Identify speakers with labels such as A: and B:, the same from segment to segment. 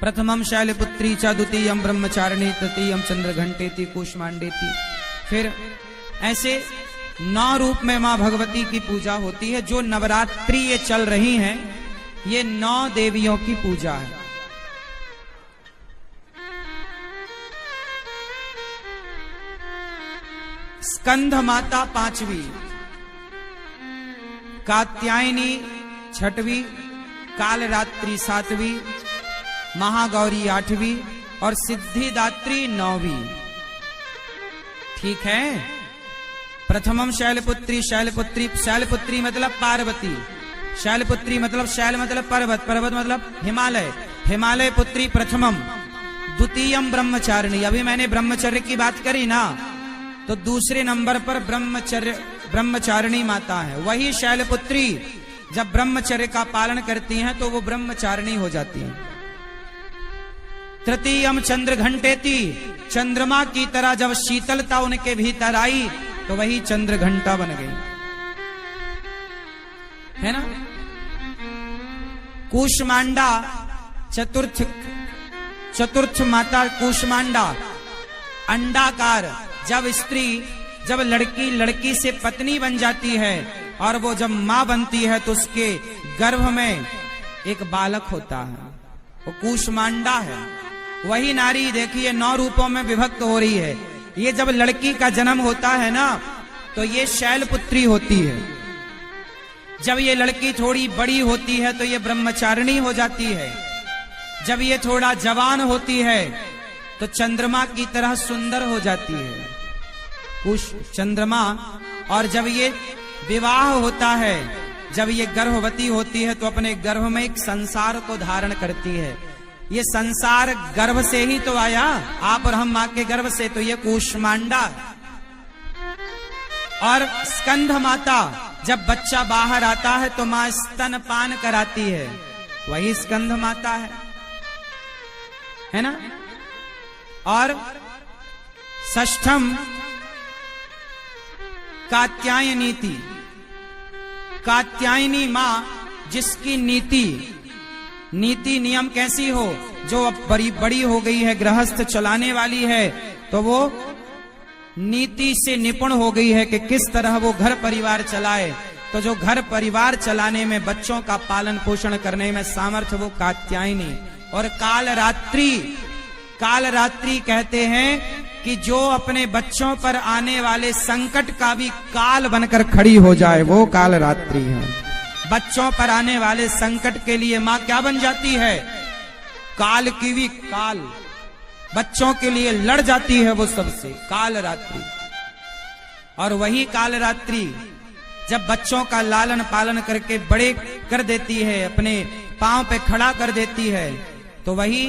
A: प्रथमम शैलपुत्री च द्वितीयम ब्रह्मचारिणी तृतीयम चंद्रघंटेति कूष्मांडेति। फिर ऐसे 9 रूप में मां भगवती की पूजा होती है। जो नवरात्रि ये चल रही हैं, ये 9 देवियों की पूजा है। स्कंध माता 5वीं, कात्यायनी 6वीं, कालरात्रि 7वीं, महागौरी 8वीं और सिद्धिदात्री 9वीं। ठीक है। प्रथमम शैलपुत्री, शैलपुत्री मतलब पार्वती, शैलपुत्री मतलब शैल मतलब पर्वत, पर्वत मतलब हिमालय, हिमालय पुत्री प्रथमम। द्वितीयम ब्रह्मचारिणी, अभी मैंने ब्रह्मचर्य की बात करी ना, तो दूसरे नंबर पर ब्रह्मचारिणी माता है। वही शैलपुत्री जब ब्रह्मचर्य का पालन करती हैं तो वो ब्रह्मचारिणी हो जाती हैं। तृतीयम चंद्रघंटेति, चंद्रमा की तरह जब शीतलता उनके भीतर आई तो वही चंद्रघंटा बन गई, है ना। कूष्मांडा चतुर्थ माता कूष्मांडा, अंडाकार। जब लड़की से पत्नी बन जाती है और वो जब मां बनती है तो उसके गर्भ में एक बालक होता है, वो कूष्मांडा है। वही नारी देखिए 9 रूपों में विभक्त हो रही है। ये जब लड़की का जन्म होता है ना तो ये शैलपुत्री होती है। जब ये लड़की थोड़ी बड़ी होती है तो ये ब्रह्मचारिणी हो जाती है। जब ये थोड़ा जवान होती है तो चंद्रमा की तरह सुंदर हो जाती है चंद्रमा। और जब ये विवाह होता है, जब ये गर्भवती होती है तो अपने गर्भ में एक संसार को धारण करती है। ये संसार गर्भ से ही तो आया, आप और हम मां के गर्भ से, तो ये कूष्मांडा। और स्कंध माता, जब बच्चा बाहर आता है तो मां स्तनपान कराती है, वही स्कंध माता है ना। और षष्ठम कात्यायनीति, कात्यायनी मां जिसकी नीति नियम कैसी हो, जो अब बड़ी हो गई है, गृहस्थ चलाने वाली है, तो वो नीति से निपुण हो गई है कि किस तरह वो घर परिवार चलाए। तो जो घर परिवार चलाने में, बच्चों का पालन पोषण करने में सामर्थ्य, वो कात्यायनी। और कालरात्रि कहते हैं कि जो अपने बच्चों पर आने वाले संकट का भी काल बनकर खड़ी हो जाए, वो कालरात्रि है। बच्चों पर आने वाले संकट के लिए मां क्या बन जाती है, काल की भी काल, बच्चों के लिए लड़ जाती है वो सबसे, कालरात्रि। और वही कालरात्रि जब बच्चों का लालन पालन करके बड़े कर देती है, अपने पांव पे खड़ा कर देती है, तो वही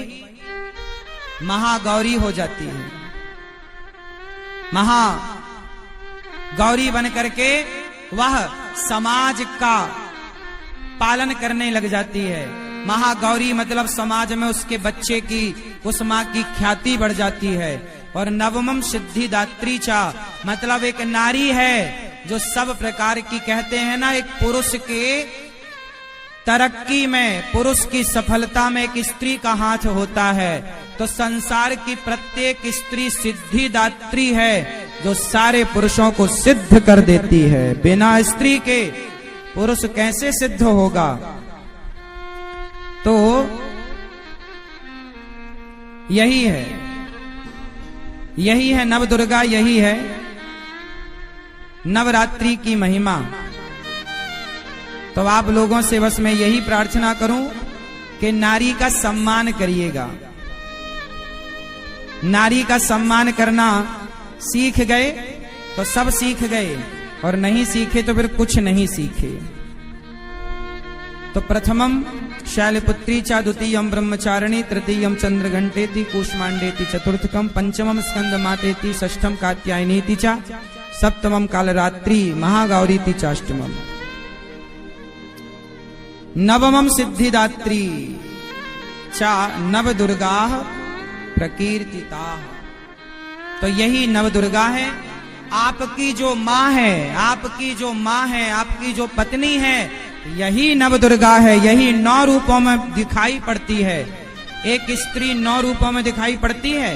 A: महागौरी हो जाती है। महागौरी बन करके वह समाज का पालन करने लग जाती है। महागौरी मतलब समाज में उसके बच्चे की, उस मां की ख्याति बढ़ जाती है। और नवमम सिद्धिदात्री चा, मतलब एक नारी है जो सब प्रकार की, कहते हैं ना, एक पुरुष के तरक्की में, पुरुष की सफलता में एक स्त्री का हाथ होता है। तो संसार की प्रत्येक स्त्री सिद्धिदात्री है, जो सारे पुरुषों को सिद्ध कर देती है। बिना स्त्री के पुरुष कैसे सिद्ध होगा। तो यही है नवदुर्गा, यही है नवरात्रि की महिमा। तो आप लोगों से बस मैं यही प्रार्थना करूं कि नारी का सम्मान करिएगा। नारी का सम्मान करना सीख गए तो सब सीख गए, और नहीं सीखे तो फिर कुछ नहीं सीखे। तो प्रथमम शैलपुत्री चा, द्वितीयम ब्रह्मचारिणी, तृतीयम चंद्रघंटेति कूष्मांडेति, चतुर्थकम पंचमम स्कंद मातेति, षष्ठम कात्यायनीति चा, सप्तमम कालरात्रि महागौरीति चाष्टमम, नवमम सिद्धिदात्री चा नवदुर्गा प्रकीर्तिता। तो यही नवदुर्गा है। आपकी जो माँ है, आपकी जो माँ है, आपकी जो पत्नी है, यही नवदुर्गा है। यही 9 रूपों में दिखाई पड़ती है। एक स्त्री 9 रूपों में दिखाई पड़ती है।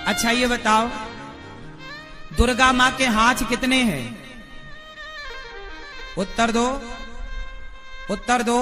A: अच्छा ये बताओ, दुर्गा मां के हाथ कितने हैं? उत्तर दो, उत्तर दो।